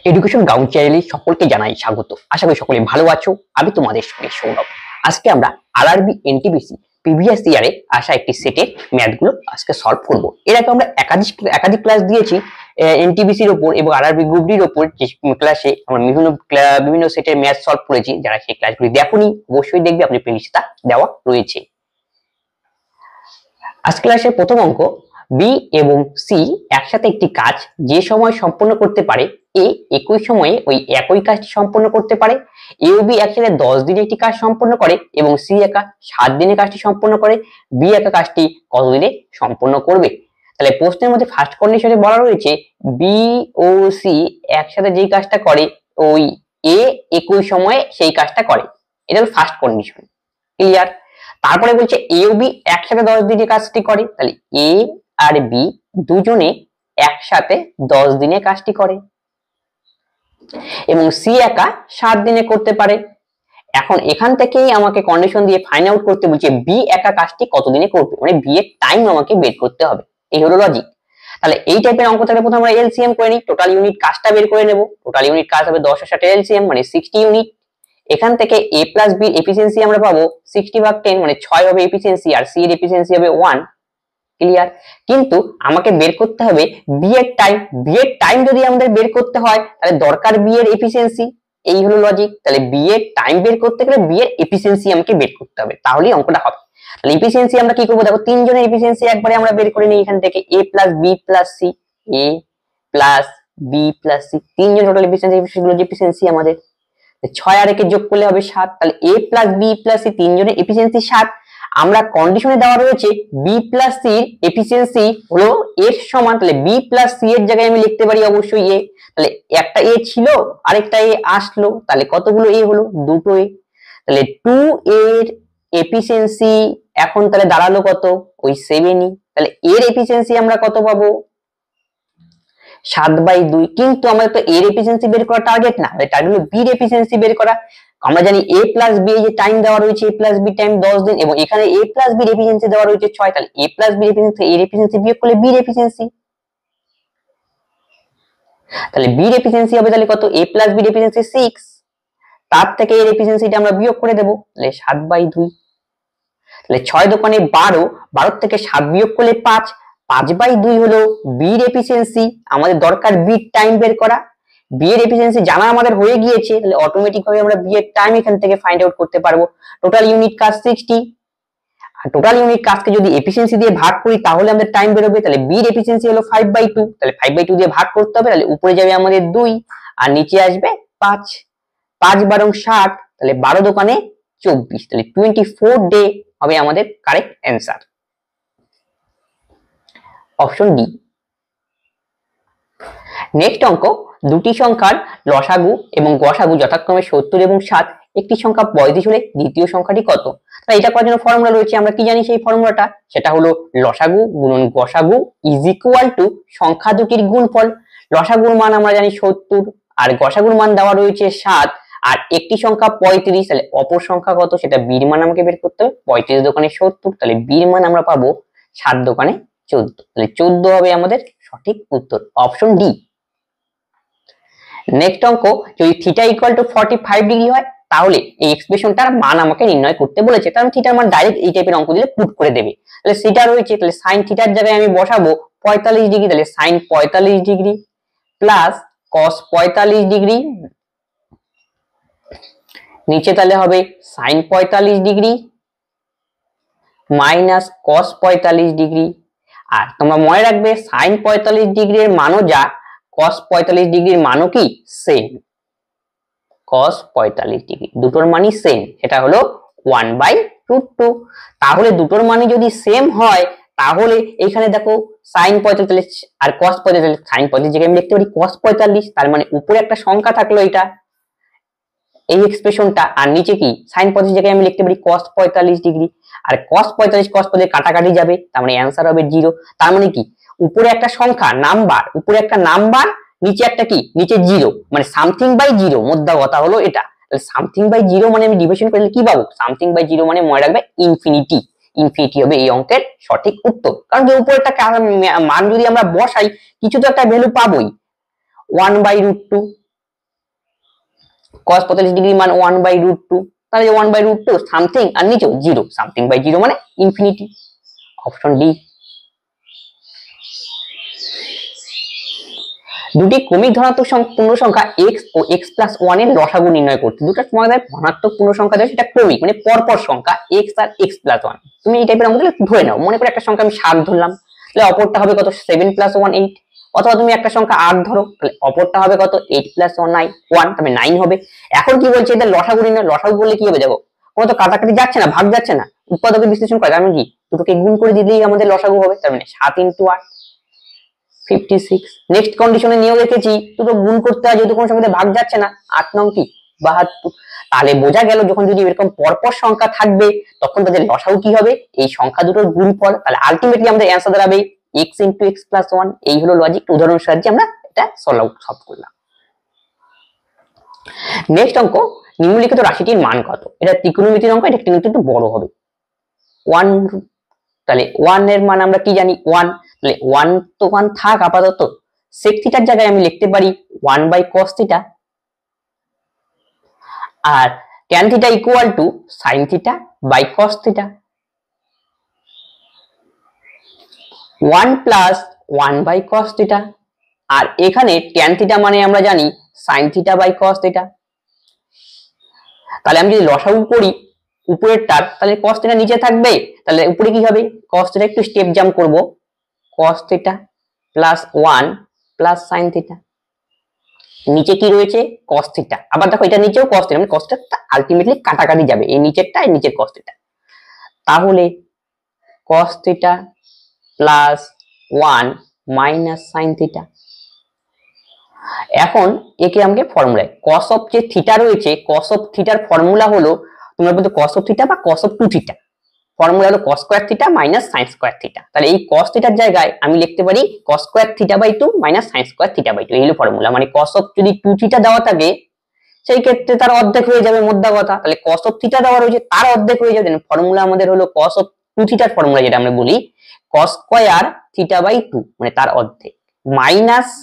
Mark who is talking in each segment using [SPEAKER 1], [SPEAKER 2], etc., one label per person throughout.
[SPEAKER 1] Education ground চ্যানেলে সকলকে জানাই স্বাগত। আশা করি সকলে ভালো আছো। আমি তোমাদের সঙ্গে সৌরভ। আজকে আমরা আরআরবি এনটিপিসি প্রিভিয়াস ইয়ারে আসা একটি সেটের ম্যাথগুলো আজকে সলভ করব। এর আগে আমরা একাধিক ক্লাস দিয়েছি এনটিপিসির উপর এবং আরআরবি গ্রুপ ডির উপর, যে ক্লাসে আমরা বিভিন্ন সেটের ম্যাথ সলভ করেছি। যারা সেই ক্লাসগুলি দেখোনি অবশ্যই দেখবে, আপনি প্লেলিস্টটা দেওয়া রয়েছে। আজ ক্লাসের প্রথম অঙ্ক, বি এবং সি একসাথে একটি কাজ যে সময় সম্পন্ন করতে পারে, এ একই সময়ে ওই একই কাজটি সম্পন্ন করতে পারে। এ ও বি একসাথে 10 দিনে একটি কাজ সম্পন্ন করে এবং সি একা 7 দিনে কাজটি সম্পন্ন করে। বি একা কাজটি কত দিনে সম্পন্ন করবে? তাহলে প্রশ্নের মধ্যে ফার্স্ট কন্ডিশনে বলা রয়েছে বি ও সি একসাথে যেই কাজটা করে, ওই এ একই সময়ে সেই কাজটা করে। এটা হলো ফার্স্ট কন্ডিশন। ক্লিয়ার? তারপরে বলছে এ ও বি একসাথে 10 দিনে কাজটি করে, তাহলে এ আর বি দুজনে একসাথে 10 দিনে কাজটি করে এবং সি একা 7 দিনে করতে পারে। এখন এখান থেকেই আমাকে কন্ডিশন দিয়ে ফাইন্ড আউট করতে বলছে বি একা কাজটি কত দিনে করবে, মানে বি এর টাইম আমাকে বের করতে হবে। এই হলো লজিক। তাহলে এই টাইপের অঙ্ক থাকলে প্রথমে আমরা এলসিএম করে নিই, টোটাল ইউনিট কাজটা বের করে নেব। টোটাল ইউনিট কাজ হবে 10 এর সাথে এলসিএম মানে 60 ইউনিট। এখান থেকে a প্লাস b এফিসিয়েন্সি আমরা পাবো 60/10 মানে 6 হবে এফিসিয়েন্সি, আর c এর এফিসিয়েন্সি হবে 1। ক্লিয়ার? কিন্তু আমাকে বের করতে হবে b এর টাইম। b এর টাইম যদি আমাদের বের করতে হয় তাহলে দরকার b এর এফিসিয়েন্সি। এই হলো লজিক। তাহলে b এর টাইম বের করতে গেলে b এর এফিসিয়েন্সি আমাকে বের করতে হবে, তাহলেই অঙ্কটা হবে। তাহলে এফিসিয়েন্সি আমরা কি করব, দেখো তিনজনের এফিসিয়েন্সি একবারে আমরা বের করে নিই এখান থেকে, a plus b plus c, a plus b plus c, তিনজন টোটাল এফিসিয়েন্সি আমাদের 6 আর 1 যোগ করলে হবে 7। তাহলে a plus b plus c তিনজনের এফিসিয়েন্সি 7। আমরা কন্ডিশনে দেওয়া রয়েছে b প্লাস c এর এফিসিয়েন্সি হলো এর সমান, তাহলে b প্লাস c এর জায়গায় আমি লিখতে পারি অবশ্যই a। তাহলে একটা a ছিল আরেকটা a আসলো, তাহলে কতগুলো a হলো? দুটো a। তাহলে 2 এর এফিসিয়েন্সি এখন তাহলে দাঁড়ালো কত? ওই 7ই। তাহলে এর এফিসিয়েন্সি আমরা কত পাবো? 7/2। কিন্তু আমাদের তো এর এফিসিয়েন্সি বের করা টার্গেট না, টার্গেট হলো বি এর এফিসিয়েন্সি বের করা। আমরা জানি a প্লাস b এই যে টাইম দেওয়া রয়েছে, a প্লাস b টাইম 10 দিন, এবং এখানে a প্লাস b এর এফিসিয়েন্সি দেওয়া রয়েছে 6। তাহলে a প্লাস b এর এফিসিয়েন্সি এর এফিসিয়েন্সি বিয়োগ করলে b এর এফিসিয়েন্সি, তাহলে b এর এফিসিয়েন্সি হবে তাহলে কত? a প্লাস b এর এফিসিয়েন্সি 6, তার থেকে এর এফিসিয়েন্সিটা আমরা বিয়োগ করে দেব, তাহলে 7/2। তাহলে 6 দোকানে 12, 12 থেকে 7 বিয়োগ করলে 5, 5/2 হলো বি এর এফিসিয়েন্সি। আমাদের দরকার বি এর টাইম বের করা। বি এর এফিসিয়েন্সি জানা আমাদের হয়ে গিয়েছে, তাহলে অটোমেটিক ভাবে আমরা বি এর টাইম এখান থেকে ফাইন্ড আউট করতে পারবো। টোটাল ইউনিট কাজ 60, আর টোটাল ইউনিট কাজকে যদি এফিসিয়েন্সি দিয়ে ভাগ করি তাহলে আমাদের টাইম বের হবে। তাহলে বি এর এফিসিয়েন্সি হলো 5/2, তাহলে 5/2 দিয়ে ভাগ করতে হবে, তাহলে উপরে যাবে আমাদের 2 আর নিচে আসবে 5। 5 × 60, তাহলে 12 দোকানে 24, তাহলে 24 ডে হবে আমাদের correct answer. Option D. Next অঙ্ক, দুটি সংখ্যার লসাগু এবং গসাগু যথাক্রমে 70 এবং 7, একটি সংখ্যা 35 হলে দ্বিতীয় সংখ্যাটি কত? তাই এটা করার জন্য ফর্মুলা রয়েছে, আমরা কি জানি সেই ফর্মুলাটা? সেটা হলো লসাগু গুণন গসাগু ইজ ইকুয়াল টু সংখ্যা দুটির গুণফল। লসাগুর মান আমরা জানি 70 আর গসাগুর মান দেওয়া রয়েছে 7, আর একটি সংখ্যা 35, তাহলে অপর সংখ্যা কত সেটা বির মান আমাকে বের করতে হবে। 35 দোকানে 70, তাহলে বির মান আমরা পাবো 7 দোকানে 14, তাহলে 14 হবে আমাদের সঠিক উত্তর, অপশন ডি। নেক্সট অঙ্ক, যদি থিটা ইকুয়াল টু 45 ডিগ্রি হয় তাহলে এই এক্সপ্রেশনটার মান আমাকে নির্ণয় করতে বলেছে। কারণ থিটার মান ডাইরেক্ট এই টাইপের অঙ্ক দিলে পুট করে দেবে। তাহলে থিটা রয়েছে, তাহলে সাইন থিটার জায়গায় আমি বসাবো 45 ডিগ্রি, তাহলে sine 45 degree plus cos 45 degree, নিচে তাহলে হবে sine 45 degree minus cos 45 degree. আর তোমরা মনে রাখবে সাইন 45 ডিগ্রির মানও যা, cos 45 ডিগ্রির মানও কি সেম। cos 45 ডিগ্রি দুটোর মানই সেম, সেটা হলো 1/√2। তাহলে দুটোর মানই যদি সেম হয় তাহলে এখানে দেখো sin 45 আর cos 45, sin 45 জায়গায় আমি লিখতে পারি cos 45, তার মানে উপরে একটা সংখ্যা থাকলো এটা এই এক্সপ্রেশনটা, আর নিচে কি sin 45 জায়গায় আমি লিখতে পারি cos 45 ডিগ্রি, আর cos 45 cos 45 কাটাকাটি যাবে, তার মানে অ্যানসার হবে 0। তার মানে কি উপরে একটা সংখ্যা নাম্বার, উপরে একটা নাম্বার, নিচে একটা কি, নিচে 0, মানে সামথিং বাই 0, মোদ্দা কথা হলো এটা। তাহলে সামথিং বাই 0 মানে আমি ডিভিশন করলে কি পাবো? সামথিং বাই 0 মানে মনে রাখবে ইনফিনিটি। ইনফিনিটি হবে এই অঙ্কের সঠিক উত্তর। কারণ যে উপরে একটা মান যদি আমরা বসাই কিছু তো একটা ভ্যালু পাবোই। 1/√2, cos 45 ডিগ্রি মান 1/√2, তাহলে 1/√2 সামথিং আর নিচেও 0, সামথিং বাই 0 মানে ইনফিনিটি। Option D. দুটি ক্রমিক ধনাত্মক পূর্ণ সংখ্যা x ও x+1 এর লসাগু নির্ণয় করতে। দুটো তোমাদের ধনাত্মক পূর্ণ সংখ্যা দেয়, সেটা ক্রমিক মানে পরপর সংখ্যা x আর x+1। তুমি এই টাইপের আমাদের ধরে নাও, মনে করে একটা সংখ্যা আমি 7 ধরলাম, তাহলে অপরটা হবে কত 7 + 1 8, অথবা তুমি একটা সংখ্যা 8 ধরো, তাহলে অপরটা হবে কত 8 + 1 তবে 9 হবে। এখন কি বলছে এদের লসাগু নির্ণয়, লসাগু বললে কি হবে দেখো, কোনো তো কাটাকাটি যাচ্ছে না, ভাগ যাচ্ছে না, উৎপাদকে বিশ্লেষণ করে আমি কি দুটোকে গুণ করে দিলেই আমাদের লসাগু হবে, তার মানে 7 × 8 56। নেক্সট কন্ডিশনে নিয়েও রেখেছি দুটো গুণ করতে হয়, যেহেতু কোনো সংখ্যাতে ভাগ যাচ্ছে না, 8 9 কি 72। তাহলে বোঝা গেল যখন যদি এরকম পরপর সংখ্যা থাকবে তখন তাদের লসাগু কি হবে, এই সংখ্যা দুটোর গুণফল। তাহলে আলটিমেটলি আমাদের অ্যানসার দাঁড়াবে x × x+1। এই হলো লজিক, উদাহরণের সাহায্যে আমরা এটা সলভ করলাম। নেক্সট অঙ্ক, নিম্নলিখিত রাশিটির মান কত। এটা ত্রিকোণমিতির অঙ্ক, এটা একটু বড় হবে। 1, তাহলে 1 এর মান আমরা কি জানি 1, তাহলে 1 তো 1 থাক আপাতত, sec থিটার জায়গায় আমি লিখতে পারি 1/cos θ, আর tan θ = sin θ/cos θ। 1 + 1/cos θ, আর এখানে tan θ মানে আমরা জানি sin θ/cos θ। তাহলে আমি যদি লসাগু করি উপরেরটার, তাহলে cos θ নিচে থাকবে, তাহলে উপরে কি হবে cos θ, একটু স্টেপ জাম্প করব, cos θ + 1 + sin θ, নিচে কি রয়েছে cos θ। আবার দেখো এটা নিচেও cos θ, মানে cos θ আলটিমেটলি কাটাকাটি যাবে, এই নিচেরটা এই নিচের cos θ। তাহলে cos θ + 1 - sin θ। এখন একে আমাকে ফর্মুলায় cos অফ যে থিটা রয়েছে, cos অফ থিটার ফর্মুলা হলো, তোমরা বলতে cos অফ থিটা বা cos অফ 2θ, ফর্মুলা হলো cos square theta - sin square theta. তাহলে এই cos থিটার জায়গায় আমি লিখতে পারি cos স্কয়ার থিটা/2 - sin স্কয়ার থিটা/2, এই হলো ফর্মুলা। মানে cos অফ যদি 2θ দেওয়া থাকে সেই ক্ষেত্রে তার অর্ধেক হয়ে যাবে মোদ্দা কথা, তাহলে cos অফ থিটা দেওয়া রয়েছে তার অর্ধেক হয়ে যাবে। ফর্মুলা আমাদের হলো cos অফ 2θ, ফর্মুলা যেটা আমরা বলি cos স্কয়ার থিটা/2 মানে তার অর্ধেক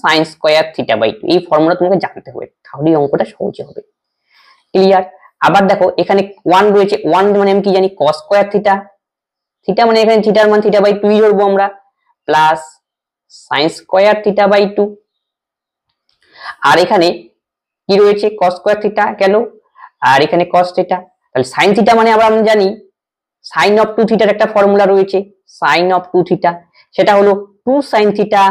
[SPEAKER 1] sin স্কয়ার থিটা/2। এই ফর্মুলা তোমাকে জানতে হবে, তাহলে অঙ্কটা সহজ হবে। ক্লিয়ার? আবার দেখো এখানে 1 রয়েছে, 1 মানে আমি কি জানি cos স্কয়ার থিটা, থিটা মানে এখানে থিটার মান থিটা/2 ই ধরবো আমরা, প্লাস sin স্কয়ার থিটা/2। আর এখানে কি রয়েছে cos স্কয়ার থিটা গেল, আর এখানে cos থিটা, তাহলে sin থিটা মানে আমরা জানি sin অফ 2θ একটা ফর্মুলা রয়েছে, sin অফ 2θ, সেটা হলো 2 sin theta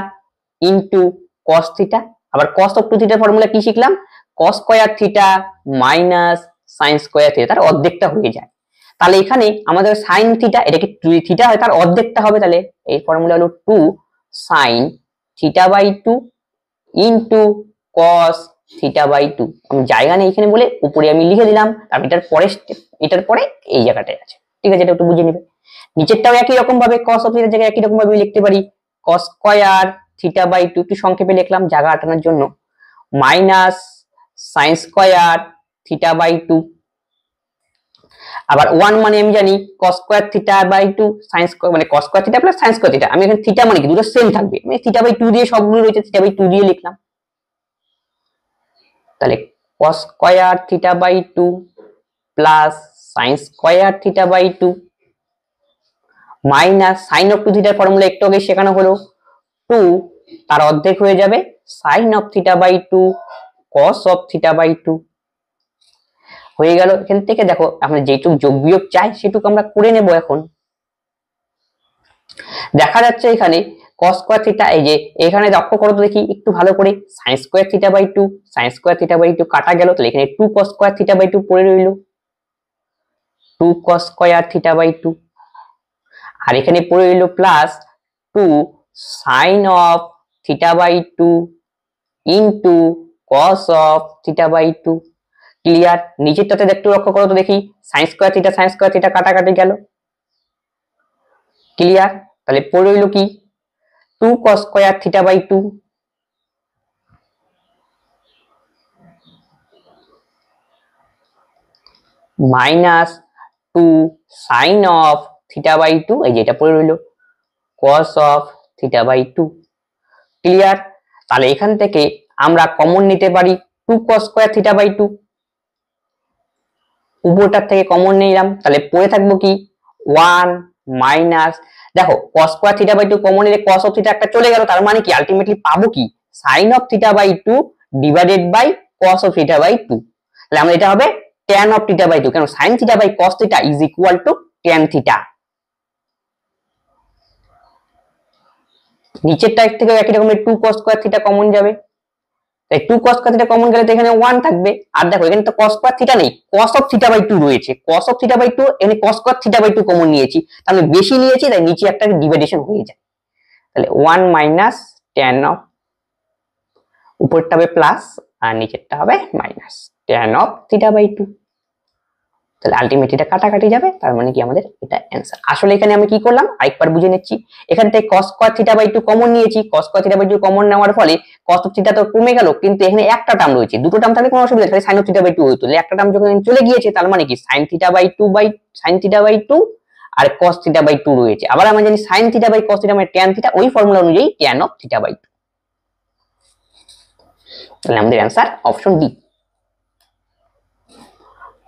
[SPEAKER 1] into cos theta. আবার cos অফ 2θ ফর্মুলা কি শিখলাম, cos square theta minus sin square theta, তার অর্ধেকটা হয়ে যায়। তাহলে এখানে আমাদের sin থিটা, এটা কি থিটা হয়, তার অর্ধেকটা হবে, তাহলে এই ফর্মুলা হলো 2 sin θ/2 ইনটু cos θ/2। আমি জায়গা নেই এখানে বলে উপরে আমি লিখে দিলাম, আর এটার পরে এই জায়গাটায় আছে, ঠিক আছে, এটা একটু বুঝে নিবে। নিচেরটাও একই রকম ভাবে cos অফ থিটার জায়গায় একই রকম ভাবে লিখতে পারি cos স্কয়ার θ/2, একটু সংক্ষেপে লিখলাম জায়গা আটানোর জন্য, মাইনাস sin স্কয়ার θ/2। আবার 1 মানে আমি জানি cos স্কয়ার θ/2 sin স্কয়ার, মানে cos square theta plus sin square theta. আমি এখানে থিটা মানে কি দুটো সেম থাকবে, আমি θ/2 দিয়ে সবগুলো রয়েছে θ/2 দিয়ে লিখলাম। তাহলে cos square θ/2 plus sin square θ/2 minus sin of 2θ formula একটু আগে শেখানো হলো 2, তার অর্ধেক হয়ে যাবে sin অফ θ/2 cos অফ θ/2 হয়ে গেল। এখান থেকে দেখো আমরা যেটুকু যোগ বিয়োগ চাই সেটুকু আমরা করে নেব। এখন দেখা যাচ্ছে এখানে cos স্কয়ার থিটা, এই যে এখানে লক্ষ্য করো তো দেখি একটু ভালো করে, sin স্কয়ার θ/2 sin স্কয়ার θ/2 কাটা গেল, তাহলে এখানে 2 cos স্কয়ার θ/2 পড়ে রইল, 2 cos স্কয়ার θ/2, আর এখানে পড়ে রইল plus 2 sin of θ/2 into cos of θ/2। Clear? নিচেরটাতে একটু লক্ষ্য করো তো দেখি, sin স্কয়ার থিটা কাটাকাটি গেল। ক্লিয়ার? তাহলে পড়ে রইল কি 2 cos square θ/2 minus 2 sin of θ/2, এই যে এটা পড়ে রইল cos অফ θ/2। ক্লিয়ার? তাহলে এখান থেকে আমরা কমন নিতে পারি 2 cos স্কয়ার থিটা বাই 2, উপরটার থেকে কমন নিলাম, তাহলে পড়ে থাকবো কি 1 মাইনাস, দেখো cos square theta by 2 common নিলে cos অফ থিটা একটা চলে গেল, তার মানে কি আলটিমেটলি পাবো কি sin of theta by 2 divided by cos of theta by 2। তাহলে আমরা এটা হবে tan অফ থিটা বাই 2, কেন sin theta by cos theta is equal to tan theta. নিচেরটা থেকে একই রকমের 2 cos স্কয়ার থিটা কমন যাবে, তাই 2 cos স্কয়ার থিটা কমন গেলে তো এখানে 1 থাকবে, আর দেখো এখানে তো cos স্কয়ার থিটা নেই, cos অফ থিটা বাই 2 রয়েছে, cos অফ থিটা বাই 2 এখানে cos square theta by 2 common নিয়েছি, তাহলে বেশি নিয়েছি তাই নিচে একটা ডিভাইডেশন হয়ে যায়, তাহলে 1 মাইনাস tan অফ, উপরটা হবে প্লাস আর নিচেরটা হবে minus tan of theta by 2। তাহলে আলটিমেটলি এটা কাটাকাটি যাবে, তার মানে কি আমাদের এটা অ্যানসার। আসলে এখানে আমি কি করলাম আরেকবার বুঝে নিচ্ছি, এখান থেকে cos square theta by 2 common নিয়েছি, cos square theta by 2 common নেওয়ার ফলে cos অফ থিটা তো কমে গেল, কিন্তু এখানে একটা টার্ম রয়েছে, দুটো টার্ম থাকলে কোনো অসুবিধা নেই, sin অফ থিটা বাই 2 হতো, একটা টার্ম যখন চলে গিয়েছে তার মানে কি sin থিটা বাই 2 আর cos থিটা বাই 2 রয়েছে, আবার আমরা জানি sin theta by cos theta মানে tan থিটা, ওই ফর্মুলা অনুযায়ী tan অফ থিটা বাই 2। তাহলে আমাদের অ্যানসার অপশন ডি।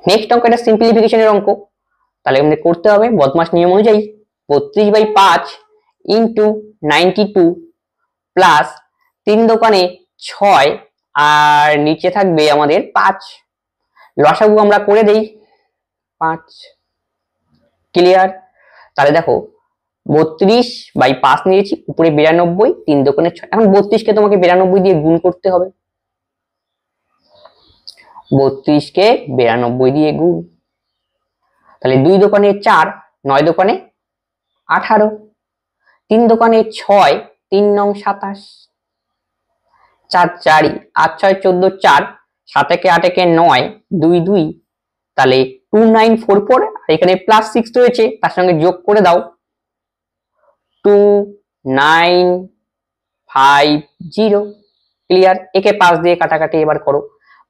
[SPEAKER 1] নেক্সট অঙ্ক এটা সিম্পলিফিকেশনের অঙ্ক, তাহলে আমাদের করতে হবে বদমাস নিয়ম অনুযায়ী 32/5 ইন্টু 92 প্লাস 3 দোকানে 6 আর নিচে থাকবে আমাদের 5, লসাগু আমরা করে দেই 5, ক্লিয়ার। তাহলে দেখো 32/5 নিয়েছি, উপরে 92, 3 দোকানে 6, এখন 32 কে তোমাকে 92 দিয়ে গুণ করতে হবে, 32 কে 92 দিয়ে গুণ, তাহলে 2 দোকানে 4, 9 দোকানে 18, 3 দোকানে 6, 3 নং 27, 4 4, 8 6 14, 4, 7 একে 8 একে 9, 2 2, তাহলে 2944, আর এখানে প্লাস 6 রয়েছে তার সঙ্গে যোগ করে দাও 2950, ক্লিয়ার। একে 5 দিয়ে কাটাকাটি এবার করো,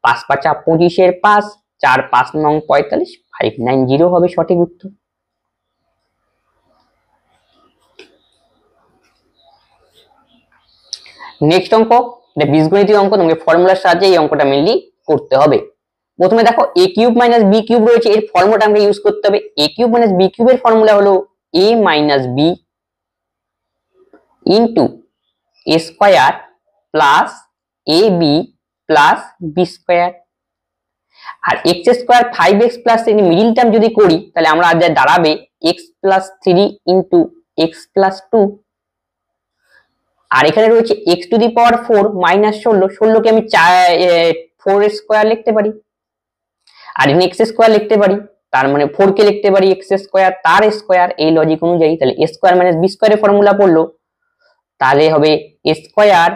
[SPEAKER 1] 5 5 25 এর 5, 4 5 নং 45, 590 হবে সঠিক উত্তর। নেক্সট অঙ্ক, এটা বীজগণিতীয় অঙ্ক, তোমাকে ফর্মুলার সাহায্যে এই অঙ্কটা মেইনলি করতে হবে। প্রথমে দেখো a cube minus b cube রয়েছে, এর ফর্মুলাটা আমরা ইউজ করতে হবে। a কিউব মাইনাস b কিউবের ফর্মুলা হলো a minus b into a square plus ab plus b square, আর x স্কয়ার 5x প্লাস এর মিডল টার্ম যদি করি তাহলে আমরা আজ দাঁড়াবে x plus 3 into x plus 2, আর এখানে রয়েছে x to the power 4 minus 16, 16 কে আমি 4 স্কয়ার লিখতে পারি, আর এখানে x স্কয়ার লিখতে পারি, তার মানে 4 কে লিখতে পারি x স্কয়ার তার স্কয়ার, এই লজিক অনুযায়ী। তাহলে a স্কয়ার মাইনাস b স্কয়ারের ফর্মুলা পড়লো, তাহলে হবে a square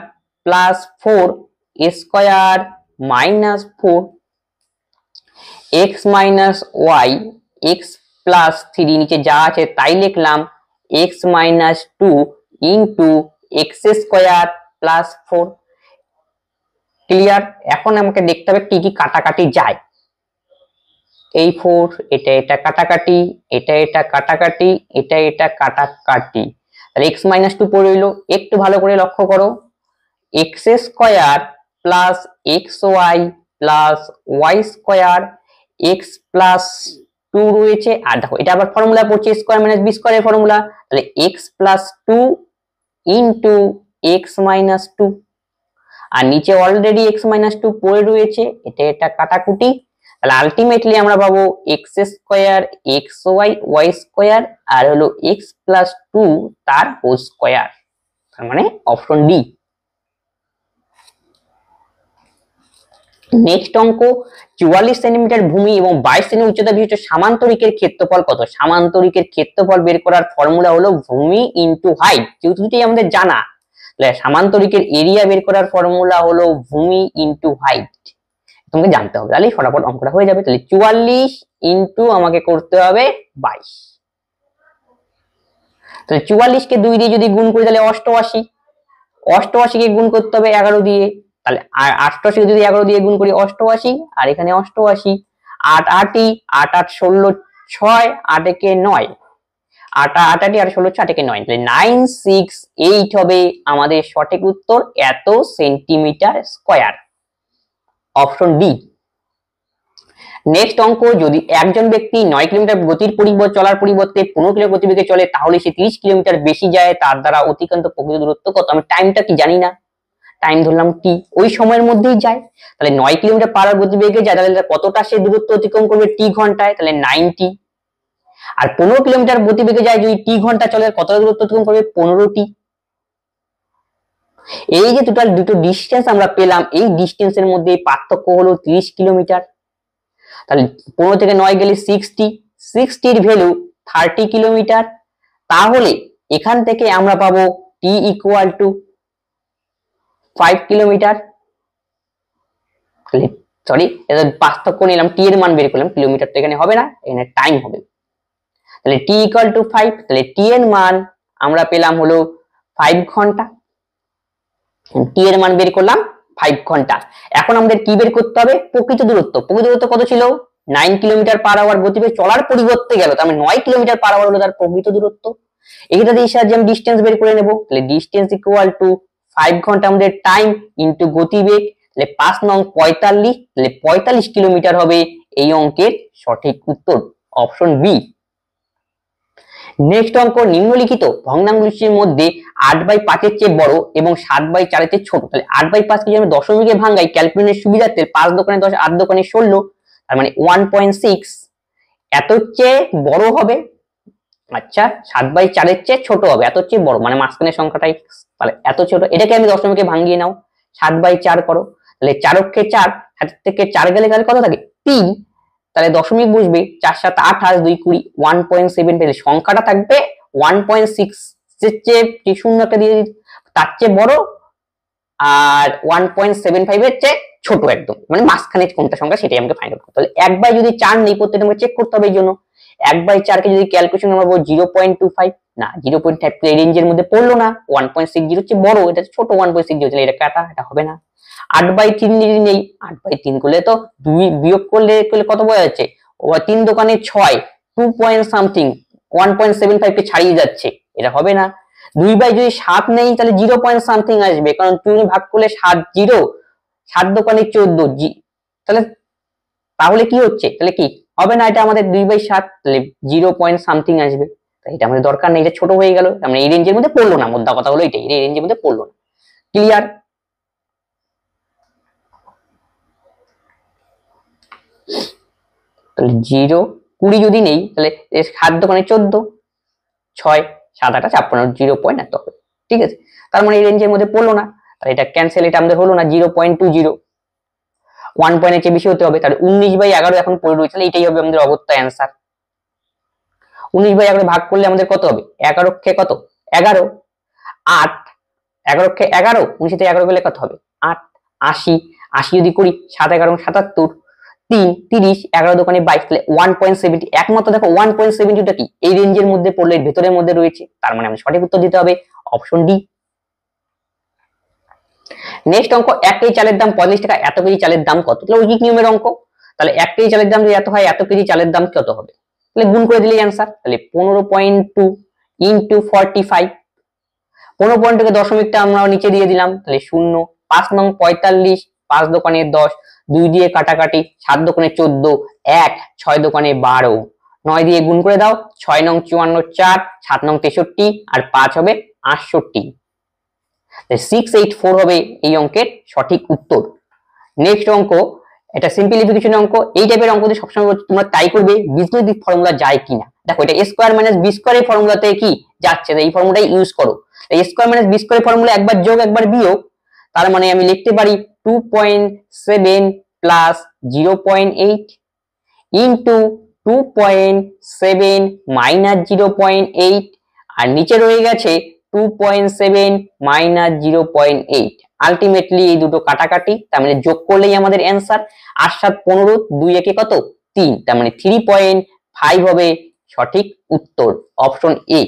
[SPEAKER 1] plus 4 a square minus 4 x minus y x plus 3, নিচে যা আছে তাই লিখলাম, x minus 2 into x square plus 4, clear. এখন আমাকে দেখতে হবে কি কি কাটাকাটি যায়, এই 4 এটা এটা কাটাকাটি, এটা এটা কাটাকাটি, এটা এটা কাটাকাটি, তাহলে x মাইনাস 2 পড়ে রইলো, একটু ভালো করে লক্ষ্য করো, x square plus xy plus y square x plus 2 রয়েছে, আর দেখো এটা আবার ফর্মুলা পড়ছে স্কয়ার মাইনাস বি স্কয়ারের ফর্মুলা, তাহলে x plus 2 into x minus 2, আর নিচে অলরেডি x মাইনাস 2 পড়ে রয়েছে, এটা এটা কাটাকুটি, তাহলে আলটিমেটলি আমরা পাবো x square xy y square আর হলো x প্লাস 2 তার হোল স্কয়ার, তার মানে অপশন ডি। নেক্সট অঙ্ক, 44 সেন্টিমিটার ভূমি এবং 22 সেন্টিমিটার উচ্চতা বিশিষ্ট সামান্তরিকের ক্ষেত্রফল কত? সামান্তরিকের ক্ষেত্রফল বের করার ফর্মুলা হলো ভূমি ইনটু হাইট, যেহেতু দুটোই আমাদের জানা, তাহলে সামান্তরিকের এরিয়া বের করার ফর্মুলা হলো ভূমি ইনটু হাইট, তোমাকে জানতে হবে, তাহলে ফটাফট অঙ্কটা হয়ে যাবে। তাহলে 44 ইনটু আমাকে করতে হবে 22, তাহলে 44 কে 2 দিয়ে যদি গুণ করি তাহলে 88, 88 কে গুণ করতে হবে 11 দিয়ে, তাহলে 88 কে যদি 11 দিয়ে গুণ করি 88, আর এখানে 88, 8 8ই 8 8 16 6, 8 একে 9, আটা আটাটি আর 16 8 9, তাহলে 968 হবে আমাদের সঠিক উত্তর, এত centimetre square, option D. Next অঙ্ক, যদি একজন ব্যক্তি 9 কিলোমিটার গতির চলার পরিবর্তে 15 কিলোমিটার গতিবেগে চলে, তাহলে সে 30 কিলোমিটার বেশি যায়, তার দ্বারা অতিক্রান্ত প্রকৃত দূরত্ব কত? আমি টাইমটা কি জানি না, টাইম ধরলাম টি, ওই সময়ের মধ্যেই যায়, তাহলে 9 কিলোমিটার পার আওয়ার গতিবেগে যায়, তাহলে কতটা সে দূরত্ব অতিক্রম করবে টি ঘন্টায়? তাহলে 90। আর 15 কিলোমিটার গতিবেগে যায় যদি টি ঘন্টা চলে, কতটা দূরত্ব অতিক্রম করবে? 15টি। এই যে টোটাল দুটো ডিস্টেন্স আমরা পেলাম, এই ডিস্টেন্সের মধ্যে পার্থক্য হলো 30 কিলোমিটার। তাহলে 15 থেকে 9 গেলে 60, 60 এর ভ্যালু 30 কিলোমিটার। তাহলে এখান থেকে আমরা পাবো T equal to 5 kilometre. Sorry, পার্থক্য নিলাম, টি এর মান বের করলাম, কিলোমিটার তো এখানে হবে না, এখানে টাইম হবে। তাহলে টি ইকুয়াল টু 5, তাহলে টি এর মান আমরা পেলাম হলো 5 ঘন্টা। টি এর মান বের করলাম 5 ঘন্টা। এখন আমাদের কি বের করতে হবে? প্রকৃত দূরত্ব। প্রকৃত দূরত্ব কত ছিল? 9 কিলোমিটার পার আওয়ার গতিবেগে চলার পরিবর্তে গেল, তার মানে 9 কিলোমিটার পার আওয়ার হলো তার প্রকৃত দূরত্ব। এটা দিয়ে সাহায্যে আমি ডিসটেন্স বের করে নেব। তাহলে ডিসটেন্স ইকুয়াল টু 5 ঘন্টা আমাদের টাইম ইনটু গতিবেগ, তাহলে 5 নং 45, তাহলে 45 কিলোমিটার হবে এই অঙ্কের সঠিক উত্তর, অপশন বি। নেক্সট অঙ্ক, নিম্নলিখিত ভগ্নাংশের মধ্যে 8/5 এর চেয়ে বড় এবং 7/4 এর চেয়ে ছোট। তাহলে 8/5 কে যদি আমি দশমিকে ভাঙাই ক্যালকুলেশনের সুবিধার্থে, 5 দোকানে 10, 8 দোকানে 16, তার মানে 1.6 এত চেয়ে বড় হবে। আচ্ছা, 7/4 এর চেয়ে ছোট হবে, এত চেয়ে বড়, মানে মাঝখানের সংখ্যাটাই, তাহলে এত ছোট। এটাকে আমি দশমিকে ভাঙিয়ে নাও, 7/4 করো, তাহলে 4 অক্ষে 4, হাত থেকে 4 গেলে কত থাকে? 3, তাহলে দশমিক বসবে, 4 7 8 আর 2 20, 1.7, তাহলে সংখ্যাটা থাকবে 1.6 এর চেয়ে, যে শূন্য একটা দিয়ে তার চেয়ে বড়, আর 1.75 এর চেয়ে ছোট একদম, মানে মাঝখানে কোনটা সংখ্যা সেটাই আমাকে ফাইন্ড আউট করতে হবে। 1/4 নেই, প্রত্যেকটা আমাকে চেক করতে হবে। এই জন্য 1/4 কে যদি ক্যালকুলেশন আমরা বলবো 0.25, না 0.5 এই রেঞ্জের মধ্যে পড়লো না, 1.60 হচ্ছে বড়, এটা ছোট 1.60, তাহলে এটা কাটা, এটা হবে না। 8/3 যদি নেই, 8/3 করলে তো 2 বিয়োগ করলে কত বোঝা যাচ্ছে? ওভার 3 দোকানে 6, 2 পয়েন্ট সামথিং, 1.75 কে ছাড়িয়ে যাচ্ছে, এটা হবে না। 2/7 নেই, তাহলে 0 পয়েন্ট সামথিং আসবে, কারণ 2 ভাগ করলে 7 0, 7 দোকানে 14, তাহলে কি হচ্ছে? তাহলে কি হবে না, এটা আমাদের 2/7, তাহলে 0 পয়েন্ট সামথিং আসবে, তাই এটা আমাদের দরকার নেই, এটা ছোট হয়ে গেল, আমরা এই রেঞ্জের মধ্যে পড়লো না, মোদ্দা কথা হলো এটাই, এই রেঞ্জের মধ্যে পড়লো না। ক্লিয়ার? তাহলে 0 20 যদি নেই, তাহলে 7 দোকানে 14, 6 7 8 56, 0 পয়েন্ট এত হবে, ঠিক আছে। তার মানে এই রেঞ্জের মধ্যে পড়লো না, তাহলে এটা ক্যান্সেল, এটা আমাদের হলো না, 0.20, 1 পয়েন্টের চেয়ে বেশি হতে হবে। তাহলে 19/11 এখন পড়ে রয়েছে, তাহলে এটাই হবে আমাদের অগত্যা অ্যান্সার। 19/11 ভাগ করলে আমাদের কত হবে? 11 কে কত? 11, 8, 11 কে 11, 19 থেকে 11 গেলে কত হবে? 8, 80, 80 যদি করি, 7 11 77, 3 30, 11 দোকানে 22, তাহলে 1.70, একমাত্র দেখো 1.70 টা কি এই রেঞ্জের মধ্যে পড়লে, ভেতরের মধ্যে রয়েছে, তার মানে আমাদের সঠিক উত্তর দিতে হবে অপশন ডি। নেক্সট অঙ্ক, 1 কেজি চালের দাম 45 টাকা, এত কেজি চালের দাম কত? লজিক নিয়মের অঙ্ক, তাহলে 1 কেজি চালের দাম যদি এত হয়, এত কেজি চালের দাম কত হবে? তাহলে গুণ করে দিলেই অ্যান্সার, তাহলে 15.2 ইনটু 45, 15 থেকে দশমিকটা আমরা নিচে দিয়ে দিলাম, তাহলে 0, 5 নং 45, 5 দোকানে 10, 2 দিয়ে কাটাকাটি, 7 দোকানে 14, 1, 6 দোকানে 12, 9 দিয়ে গুণ করে দাও, 6 নং 54, 4, 7 নং 63, আর 5 হবে 68, 684 হবে এই অঙ্কের সঠিক উত্তর। নেক্সট অঙ্ক, এটা সিম্পলিফিকেশন অঙ্ক, এই টাইপের অঙ্ক দিয়ে সবসময় তোমরা ট্রাই করবে বীজগণিত ফর্মুলা যায় কিনা। দেখো এটা a square minus b square এই ফর্মুলাতে কি যাচ্ছে, এই ফর্মুলাটাই ইউজ করো। এই a square minus b square formula একবার যোগ একবার বিয়োগ, তার মানে আমি লিখতে পারি 2.7 প্লাস 0.8 ইনটু 2.7 মাইনাস 0.8, আর নিচে রয়ে গেছে 2.7 মাইনাস 0.8, আলটিমেটলি এই দুটো কাটাকাটি, তার মানে যোগ করলেই আমাদের অ্যান্সার। 8 7 15, 2 একে কত? 3, তার মানে 3.5 হবে সঠিক উত্তর, অপশন এ।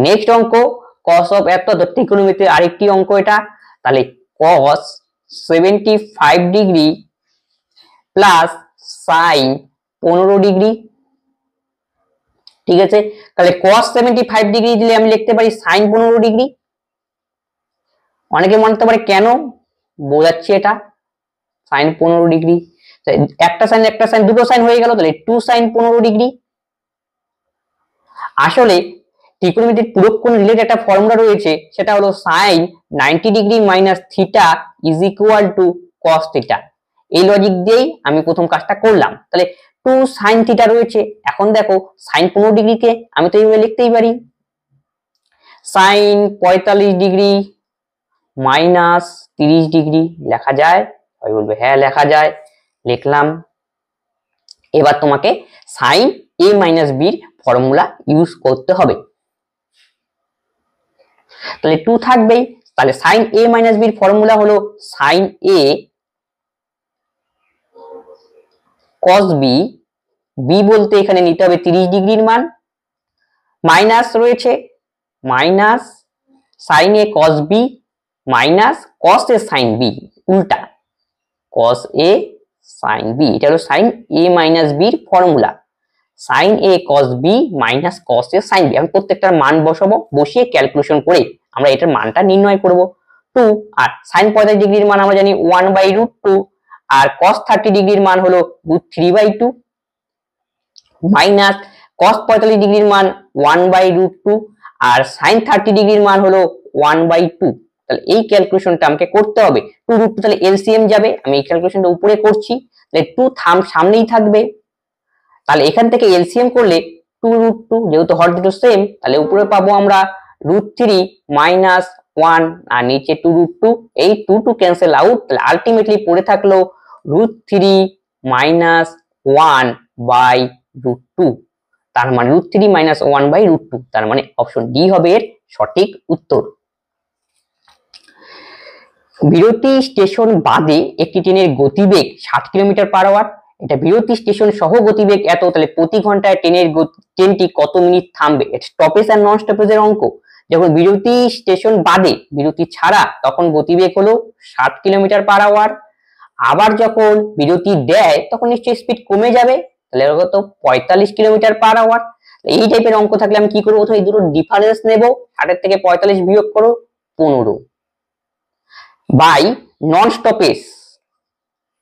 [SPEAKER 1] নেক্সট অঙ্ক, cos অফ এত ত্রিকোণমিতির আরেকটি অঙ্ক এটা, তাহলে cos 75 degree plus sin 15 degree, ঠিক আছে, তাহলে cos 75 ডিগ্রি দিলে আমি লিখতে পারি sin 15 ডিগ্রি। অনেকে মনে করতে পারে কেন বোঝাচ্ছি এটা sin 15 ডিগ্রি, একটা সাইন দুটো সাইন হয়ে গেল, তাহলে 2 sin 15 ডিগ্রি। আসলে ত্রিকোণমিতির পূরক কোণ রিলেটেড একটা ফর্মুলা রয়েছে, সেটা হলো sin 90 degree minus theta is equal two cos theta. এই লজিক দিয়েই আমি প্রথম কাজটা করলাম। তাহলে 2 sin থিটা রয়েছে, এখন দেখো sin 15 ডিগ্রিকে আমি তো এইভাবে লিখতেই পারি sin 45 ডিগ্রি মাইনাস 30 ডিগ্রি। লেখা যায়? সবাই বলবে হ্যাঁ লেখা যায়, লিখলাম। এবার তোমাকে sin a মাইনাস b এর ফর্মুলা ইউজ করতে হবে। তাহলে 2 থাকবেই, তাহলে sin a মাইনাস b এর ফর্মুলা হলো sin a cos b, b বলতে এখানে নিতে হবে 30 ডিগ্রির মান, মাইনাস রয়েছে minus sin a cos b minus cos a sin b, উল্টা cos a sin b, এটা হলো sin a মাইনাস b এর formula, sin a cos b minus cos a sin b। আমি প্রত্যেকটার মান বসাবো, বসিয়ে ক্যালকুলেশন করে আমরা এটার মানটা নির্ণয় করব। 2 আর sin 45 ডিগ্রির মান আমরা জানি 1/√2, আর cos 30 ডিগ্রির মান হলো √3/2 মাইনাস cos 45 ডিগ্রির মান 1/√2 আর sin 30 ডিগ্রির মান হলো 1/2। তাহলে এই ক্যালকুলেশনটা আমাকে করতে হবে। 2√2 তাহলে এলসিএম যাবে, আমি এই ক্যালকুলেশনটা উপরে করছি, তাহলে 2 সামনেই থাকবে, তাহলে এখান থেকে এলসিএম করলে 2√2, যেহেতু হর দুটো সেম, তাহলে উপরে পাবো আমরা √3 মাইনাস 1 আর নিচে 2√2, এই 2 ক্যান্সেল আউট, তাহলে আলটিমেটলি পড়ে থাকলো √3 মাইনাস 1/√2, তার মানে √3 মাইনাস 1/√2, তার মানে অপশন ডি হবে এর সঠিক উত্তর। বিরতি স্টেশন বাদে একটি ট্রেনের গতিবেগ 60 কিলোমিটার/আওয়ার, এটা বিরতি স্টেশন সহ গতিবেগ এত, তাহলে প্রতি ঘন্টায় ট্রেনটি কত মিনিট থামবে? স্টপেজ আর নন স্টপেজের অঙ্ক। যখন বিরতি স্টেশন বাদে, বিরতি ছাড়া, তখন গতিবেগ হলো 60 কিলোমিটার/আওয়ার। আবার যখন বিরতি দেয় তখন নিশ্চয়ই স্পিড কমে যাবে, তাহলে কত 45 কিলোমিটার/আওয়ার। এই টাইপের অঙ্ক থাকলে আমি কি করবো? এই দুটো ডিফারেন্স নেব, 60 থেকে 45 বিয়োগ করো 15 বাই নন স্টপেজ,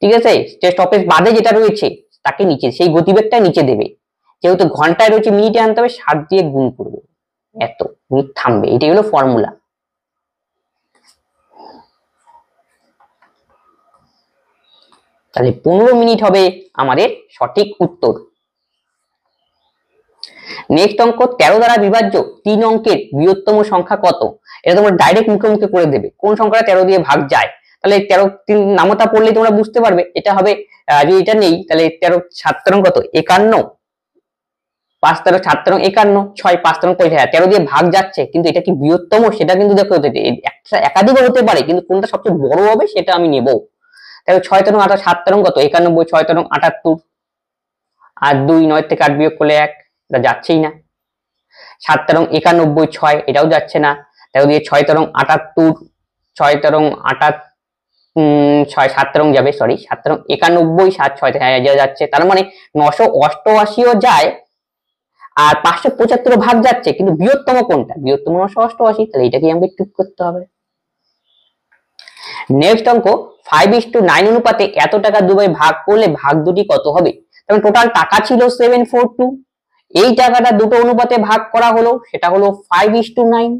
[SPEAKER 1] ঠিক আছে, স্টপেজ বাদে যেটা রয়েছে তাকে নিচে, সেই গতিবেগটা নিচে দেবে, যেহেতু ঘন্টায় রয়েছে মিনিটে আনতে হবে, 60 দিয়ে গুণ করবে, এত মিনিট থামবে, এটাই হলো ফর্মুলা। তাহলে 15 মিনিট হবে আমাদের সঠিক উত্তর। নেক্সট অঙ্ক, 13 দ্বারা বিভাজ্য 3 অঙ্কের বৃহত্তম সংখ্যা কত? এটা তোমরা ডাইরেক্ট মুখে মুখে করে দেবে, কোন সংখ্যাটা 13 দিয়ে ভাগ যায়। তাহলে 13 3 নামতা পড়লেই তোমরা বুঝতে পারবে এটা হবে, যদি এটা নেই তাহলে 13 7 13 কত 51, 5 13 7 13 51, 6 5 13 50, 13 দিয়ে ভাগ যাচ্ছে, কিন্তু এটা কি বৃহত্তম সেটা কিন্তু দেখো, একটা একাধিক হতে পারে, কিন্তু কোনটা সবচেয়ে বড় হবে সেটা আমি নেব। তাহলে 6 13 8 7 13 কত 91, 6 13 78, আর 2 9 থেকে 8 বিয়োগ করলে 1, এটা যাচ্ছেই না। 7 13 91, 6 এটাও যাচ্ছে না, তাহলে দিয়ে 6 13 78, 6 13 78, 6 7 13 যাবে, সরি 7 13 91, 7 6 হ্যাঁ যাচ্ছে, তার মানে 988ও যায় আর 575 ভাগ যাচ্ছে, কিন্তু বৃহত্তম কোনটা? বৃহত্তম 988, তাহলে এটাকে আমাকে ঠিক করতে হবে। নেক্সট অঙ্ক, 5:9 অনুপাতে এত টাকা দুভাগে ভাগ করলে ভাগ দুটি কত হবে? তখন টোটাল টাকা ছিল 742, এই টাকাটা দুটো অনুপাতে ভাগ করা হলো, সেটা হলো 5:9,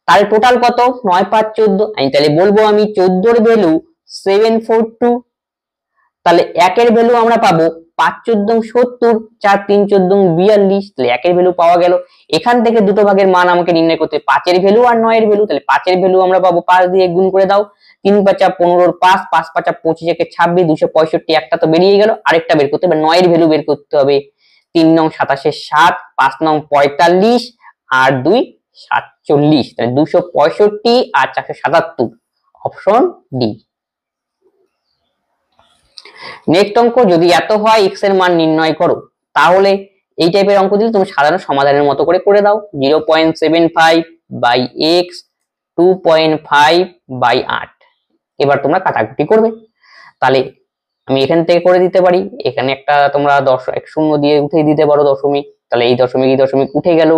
[SPEAKER 1] তাহলে টোটাল কত? 9 5 14, আমি তাহলে বলবো আমি 14 এর ভ্যালু 742, তাহলে 1 এর ভ্যালু আমরা পাবো 5 14 70, 4 3 14 42, তাহলে 1 এর ভ্যালু পাওয়া গেল। এখান থেকে দুটো ভাগের মান আমাকে নির্ণয় করতে, 5 এর ভ্যালু আর 9 এর ভ্যালু, তাহলে 5 এর ভ্যালু আমরা পাবো 5 দিয়ে গুণ করে দাও, 3 5 15 5 5 5 25 একে 26, 265, একটা তো বেরিয়ে গেল, আরেকটা বের করতে হবে, 9 এর ভ্যালু বের করতে হবে, 3 9 27 7, 5 9 45 আর 2 47, তাহলে 265 আর 477, অপশন ডি। নেক্সট অঙ্ক, যদি এত হয় x এর মান নির্ণয় করো, তাহলে এই টাইপের অঙ্ক দিলে তুমি সাধারণ সমাধানের মতো করে দাও, 0.75 বাই x 2.5 বাই 8, এবার তোমরা কাটাকুটি করবে। তাহলে আমি এখান থেকে করে দিতে পারি, এখানে একটা তোমরা 10 1 0 দিয়ে উঠিয়ে দিতে পারো দশমিক, তাহলে এই দশমিক উঠে গেল।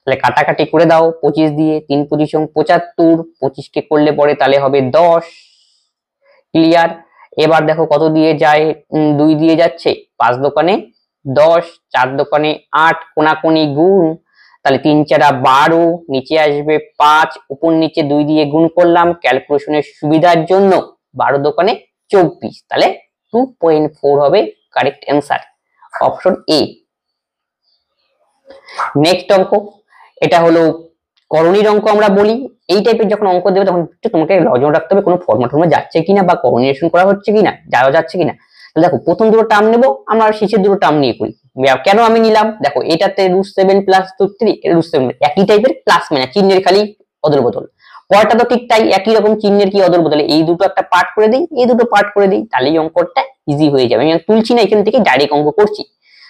[SPEAKER 1] তাহলে কাটাকাটি করে দাও 25 দিয়ে, 3 25 75, 25 কে করলে পরে তাহলে হবে 10। ক্লিয়ার। এবার দেখো কত দিয়ে যায়, 2 দিয়ে যাচ্ছে, 5 দোকানে 10, 4 দোকানে 8, কোনাকুনি গুণ, তাহলে 3 4 12, নিচে আসবে 5, উপর নিচে 2 দিয়ে গুণ করলাম ক্যালকুলেশনের সুবিধার জন্য, 12 দোকানে 24, তাহলে 2.4 হবে correct answer, option A. Next অঙ্ক, এটা হলো করণীর অঙ্ক আমরা বলি। এই টাইপের যখন অঙ্ক দেবে তখন তোমাকে নজর রাখতে হবে কোনো ফর্মুলা যাচ্ছে কিনা বা করণীয়ন করা হচ্ছে কিনা, যাওয়া যাচ্ছে কিনা। দেখো প্রথম দুটো টার্ম নেবো আমরা, শেষের দুটো টার্ম নিয়ে করি। কেন আমি নিলাম, দেখো এটাতে √7 প্লাস √3, √7 একই টাইপের, প্লাস মাইনাস চিহ্নের খালি অদল বদল। পরেরটা তো ঠিক তাই, একই রকম চিহ্নের কি অদল বদল, এই দুটো একটা পার্ট করে দিই, এই দুটো পার্ট করে দিই, তাহলে এই অঙ্কটা ইজি হয়ে যাবে। আমি তুলছি না, এখান থেকে ডাইরেক্ট অঙ্ক করছি।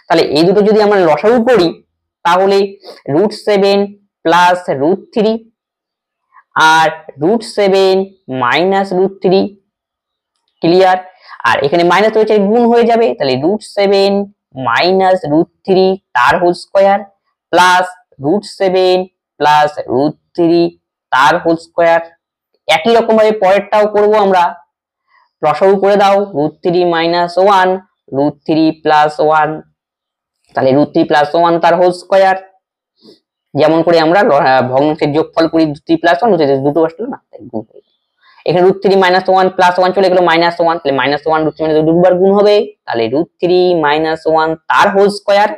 [SPEAKER 1] তাহলে এই দুটো যদি আমরা লসাগু করি তাহলে √7 প্লাস √3 আর √7 মাইনাস √3, ক্লিয়ার। আর এখানে মাইনাস রয়েছে, গুণ হয়ে যাবে, তাহলে √7 মাইনাস √3 তার হোল স্কয়ার প্লাস √7 প্লাস √3 তার হোল স্কয়ার। একই রকম ভাবে পরেরটাও করব আমরা, লসাগু করে দাও, √3 মাইনাস 1, √3 প্লাস 1, তাহলে √3 প্লাস 1 তার হোল স্কয়ার। যেমন করে আমরা ভগ্নাংশের যোগফল করি, 3 প্লাস 1, দুটো আসলো না, তাই গুণ হয়ে গেল। এখানে √3 মাইনাস 1 প্লাস 1 চলে গেল -1, তাহলে -1 √3 মানে দুবার গুণ হবে, তাহলে √3 মাইনাস 1 তার হোল স্কয়ার।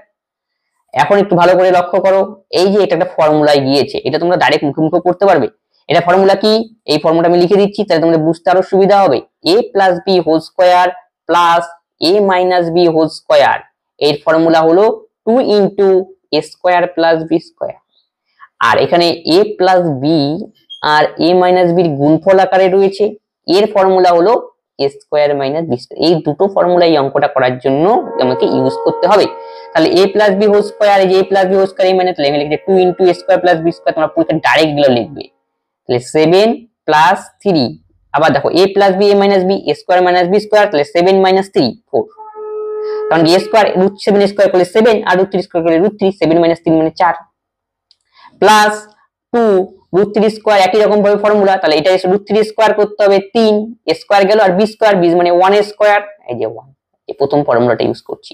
[SPEAKER 1] এখন একটু ভালো করে লক্ষ্য করো, এই যে এটা একটা ফর্মুলায় গিয়েছে, এটা তোমরা ডাইরেক্ট মুখে মুখে করতে পারবে। এটা ফর্মুলা কি, এই ফর্মুলাটা আমি লিখে দিচ্ছি, তাহলে তোমাদের বুঝতে আরো সুবিধা হবে। a plus b whole square plus a minus b whole square, এর ফর্মুলা হলো 2 into a square plus b square. আর এখানে a প্লাস b আর a মাইনাস b এর গুণফল আকারে রয়েছে, এর ফর্মুলা হলো a square minus b square. এই দুটো ফর্মুলা এই অঙ্কটা করার জন্য আমাকে ইউজ করতে হবে। তাহলে a plus b whole square, এই যে a plus b whole square, এই মানে তাহলে আমি লিখছি 2 into a square plus b square, তোমরা পুরো ডাইরেক্ট গুলো লিখবে। তাহলে 7 প্লাস 3, আবার দেখো a plus b a minus b, a square minus b square, তাহলে 7 মাইনাস 3 4, কারণ a স্কয়ার √7 স্কয়ার করলে 7 আর √3 স্কয়ার করলে √3, 7 মাইনাস 3 মানে 4, প্লাস 2 √3 স্কয়ার, একই রকম ভাবে ফর্মুলা, তাহলে এটা এসে √3 স্কয়ার করতে হবে 3, a স্কয়ার গেল আর b স্কয়ার, b মানে 1 স্কয়ার, এই যে 1, এই প্রথম ফর্মুলাটা ইউজ করছি।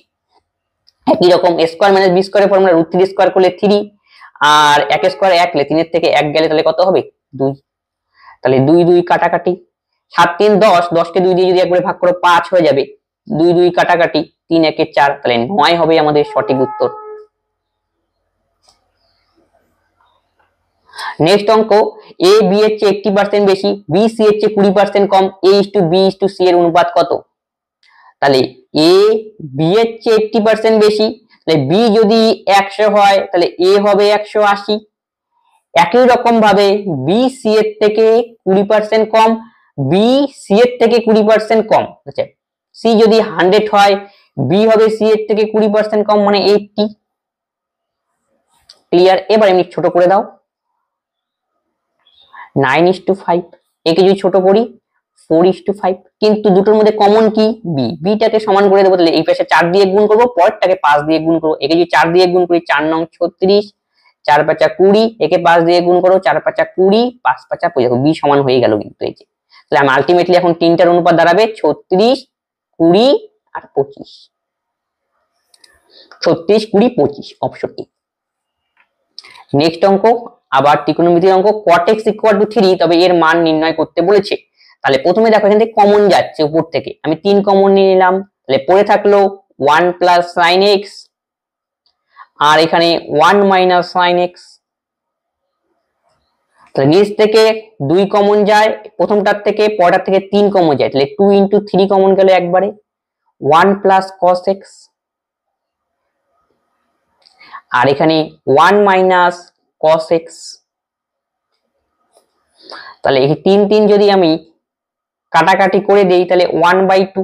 [SPEAKER 1] একই রকম a স্কয়ার মাইনাস b স্কয়ারের ফর্মুলা √3 স্কয়ার করলে 3, আর 1 স্কয়ার 1, 3 এর থেকে 1 গেলে তাহলে কত হবে 2, তাহলে 2 2 কাটাকাটি, 7 3 10, 10 কে 2 দিয়ে যদি একবারে ভাগ করো 5 হয়ে যাবে, 2 2 কাটাকাটি, 3 1 4, তাহলে 9 হবে আমাদের সঠিক উত্তর। নেক্সট অঙ্ক, a b এর চেয়ে 80% বেশি, b c এর চেয়ে 20% কম, a:b:c এর অনুপাত কত? তাহলে a b এর চেয়ে 80% বেশি, তাহলে b যদি 100 হয় তাহলে a হবে 180। একই রকম ভাবে b c এর থেকে 20% কম, b c এর থেকে 20% কম, আচ্ছা c যদি 100 হয় b হবে c এর থেকে 20% কম মানে 80। ক্লিয়ার। এবার এমনি ছোট করে দাও, 9:5, একে যদি ছোট করি 4:5, কিন্তু দুটোর মধ্যে কমন কি b, bটাকে সমান করে দেবো, তাহলে এই পাশে 4 দিয়ে গুণ করবো, পরেরটাকে 5 দিয়ে গুণ করবো। একে যদি 4 দিয়ে গুণ করি 4 9 36, 4 5 20, একে 5 দিয়ে গুণ করো 4 5 20, 5 5 25, b সমান হয়ে গেল কিন্তু এই যে। তাহলে আমি আলটিমেটলি এখন তিনটার অনুপাত দাঁড়াবে 36 20 আর 25, 36 20 25, অপশন এ। নেক্সট অঙ্ক, আবার ত্রিকোণমিতির অঙ্ক, cot x = 3, তবে এর মান নির্ণয় করতে বলেছে। তাহলে প্রথমে দেখো এখান থেকে কমন যাচ্ছে, উপর থেকে আমি 3 কমন নিয়ে নিলাম, তাহলে পড়ে থাকলো 1 প্লাস sin x, আর এখানে 1 মাইনাস sin x, তাহলে নিচ থেকে 2 কমন যায়, প্রথমটার থেকে পরেরটার থেকে 3 কমন যায়, তাহলে 2 ইনটু 3 কমন গেল একবারে, 1 প্লাস cos x, আর এখানে 1 মাইনাস cos x, তাহলে এই 3 3 যদি আমি কাটাকাটি করে দেই তাহলে 1/2,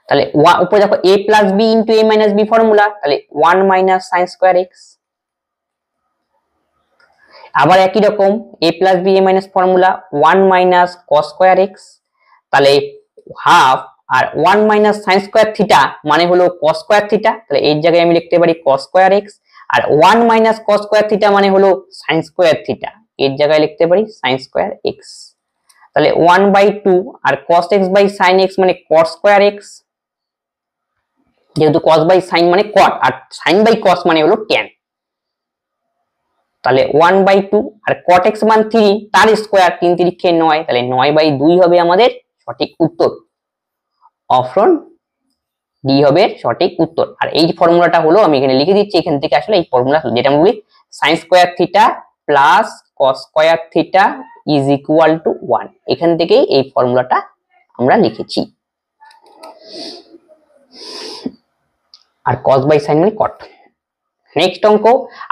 [SPEAKER 1] তাহলে উপরে দেখো a plus b into a minus b formula, তাহলে 1 মাইনাস sin স্কয়ার x, আবার একই রকম a plus b a minus formula 1 minus cos square x, তাহলে হাফ আর 1 মাইনাস সাইন স্কোয়ার থিটা মানে হলো কস স্কোয়ার থিটা, তাহলে এর জায়গায় আমি লিখতে পারি কস স্কোয়ার এক্স। আর 1 মাইনাস কস স্কোয়ার থিটা মানে হলো সাইন স্কোয়ার থিটা, এর জায়গায় লিখতে পারি সাইন স্কোয়ার এক্স। তাহলে 1/2 আর cos x বাই sin x মানে cos স্কোয়ার এক্স, যেহেতু cos বাই sin মানে cot আর sin বাই cos মানে হলো tan, তাহলে 1/2 আর cot x মান 3 তার স্কোয়ার 3 3 9, তাহলে 9/2 হবে আমাদের সঠিক উত্তর। অপশন ডি হবে সঠিক উত্তর। আর এই ফর্মুলাটা হলো আমি এখানে লিখে দিচ্ছি, এখান থেকে আসলে এই ফর্মুলা যেটা আমি বলি sin square theta plus cos square theta is equal two 1, এখান থেকেই এই ফর্মুলাটা আমরা লিখেছি। আর cos বাই sin মানে cot। নেক্সট অঙ্ক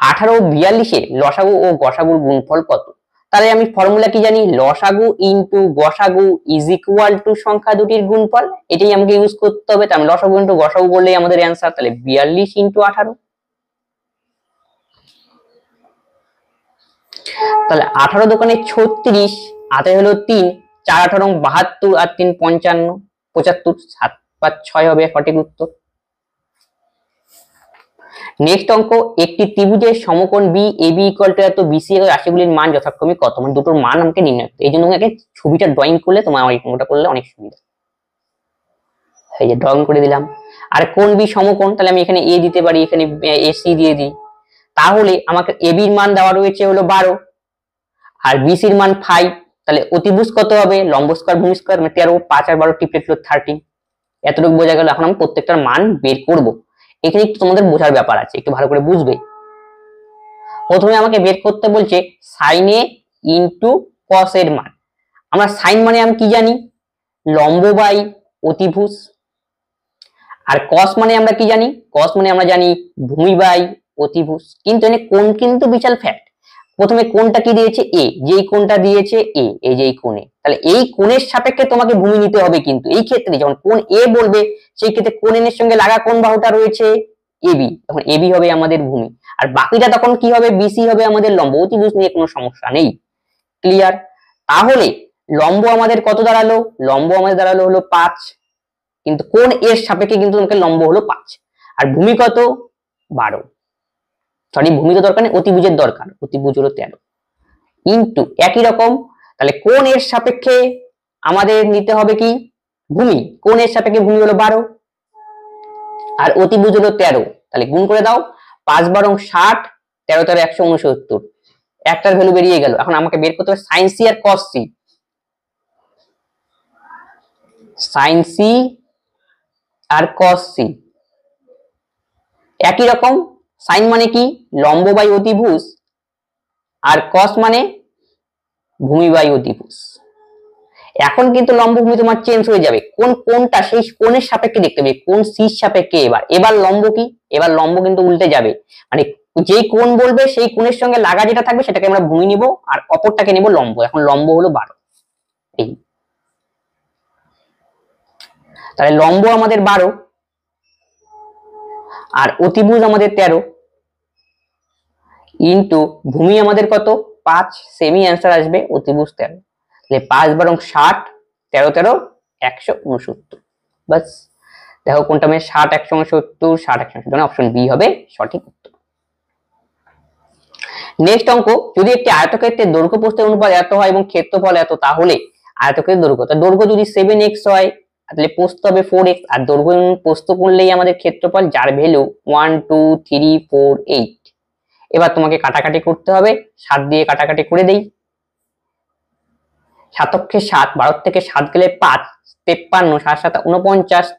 [SPEAKER 1] 18 ও 42 এর লসাগু ও গসাগুর গুণফল কত? তাহলে আমি ফর্মুলা কি জানি, লসাগু ইনটু গসাগু ইজ ইকুয়াল টু সংখ্যা দুটির গুণফল, এটাই আমাকে ইউজ করতে হবে। তাহলে লসাগু ইনটু গসাগু বললেই আমাদের অ্যানসার, তাহলে 42 ইনটু 18। তাহলে 18 দোকানে 36, হাতে হলো 3, 4 18 72 আর 3 55 75, 7 5 6 হবে সঠিক উত্তর। নেক্সট অঙ্ক একটি ত্রিভুজের সমকোণ বি এবি ইকুয়াল টু এত বিসি এর রাশিগুলির মান যথাক্রমে কত, মানে দুটোর মান আমাকে নির্ণয় করতে। এই জন্য তোমাকে ছবিটা ড্রয়িং করলে তোমার এই অঙ্কটা করলে অনেক সুবিধা। এই যে ড্রয়িং করে দিলাম। আর কোণ বি সমকোণ, তাহলে আমি এখানে এ দিতে পারি, এখানে এসি দিয়ে দিই। তাহলে আমাকে এবির মান দেওয়া রয়েছে হলো 12 আর বিসির মান 5, তাহলে অতিভুজ কত হবে, লম্ব স্কয়ার ভূমি স্কয়ার মানে 13, 5 আর 12 টিপলে 13। এতটুকু বোঝা গেল। এখন আমি প্রত্যেকটার মান বের করব। এখানে একটু তোমাদের বোঝার ব্যাপার আছে, একটু ভালো করে বুঝবে। প্রথমে আমাকে বের করতে বলছে sin a ইনটু cos এর মান। আমরা sin মানে আমি কি জানি, লম্ব বাই অতিভুজ। আর cos মানে আমরা কি জানি, cos মানে আমরা জানি ভূমি বাই অতিভুজ। কিন্তু এখানে কোণ কিন্তু বিশাল ফ্যাক্ট। প্রথমে কোণটা কি দিয়েছে a, যেই কোণটা দিয়েছে a, এই যে এই কোণে, তাহলে এই কোণের সাপেক্ষে তোমাকে ভূমি নিতে হবে। কিন্তু এই ক্ষেত্রে যখন কোণ a বলবে সেই ক্ষেত্রে কোণ n এর সঙ্গে লাগা কোণ বাহুটা রয়েছে ab, তখন ab হবে আমাদের ভূমি। আর বাকিটা তখন কি হবে, bc হবে আমাদের লম্ব। অতিভুজ নিয়ে কোনো সমস্যা নেই, ক্লিয়ার। তাহলে লম্ব আমাদের কত দাঁড়ালো, লম্ব আমাদের দাঁড়ালো হলো 5, কিন্তু কোণ এর সাপেক্ষে কিন্তু তোমাকে লম্ব হলো 5। আর ভূমি কত, 12, সরি ভূমি তো দরকার নেই, অতিভুজের দরকার, অতিভুজ হলো 13 ইনটু একই রকম। তাহলে কোণ এর সাপেক্ষে আমাদের নিতে হবে কি ভূমি, কোণ এর সাপেক্ষে ভূমি হলো 12 আর অতিভুজ হলো 13, তাহলে গুণ করে দাও, 5 12 60, 13 13 169, একটার ভ্যালু বেরিয়ে গেল। এখন আমাকে বের করতে হবে sin c আর cos c। sin c আর cos c একই রকম। sin মানে কি, লম্ব বাই অতিভুজ, আর cos মানে ভূমি বাই অতিভুজ। এখন কিন্তু লম্ব ভূমি তোমার চেঞ্জ হয়ে যাবে, কোনটা সেই কোণের সাপেক্ষে দেখতে হবে, কোণ c এর সাপেক্ষে। এবার লম্ব কি, এবার লম্ব কিন্তু উল্টে যাবে, মানে যে কোণ বলবে সেই কোণের সঙ্গে লাগা যেটা থাকবে সেটাকে আমরা ভূমি নিব আর অপরটাকে নিব লম্ব। এখন লম্ব হলো 12, এই তাহলে লম্ব আমাদের 12 আর অতিভুজ আমাদের 13 ইনটু ভূমি আমাদের কত 5, সেমি অ্যান্সার আসবে অতিভুজ 13। তাহলে 5 12 60, 13 13 169, বাস। দেখো কোনটা মানে 60 169, 60 169, অপশন বি হবে সঠিক উত্তর। নেক্সট অঙ্ক, যদি একটি আয়তক্ষেত্রের দৈর্ঘ্য প্রস্থের অনুপাত এত হয় এবং ক্ষেত্রফল এত, তাহলে আয়তক্ষেত্রের দৈর্ঘ্য, তার দৈর্ঘ্য যদি 7x হয় তাহলে প্রস্থ হবে 4x, আর দৈর্ঘ্য প্রস্থ করলেই আমাদের ক্ষেত্রফল, যার ভ্যালু 1 2 3 4 8। এবার তোমাকে কাটাকাটি করতে হবে, 7 দিয়ে কাটাকাটি করে দেই। 7 7, 12 থেকে 7 গেলে 5, 53, 7 7 49, 4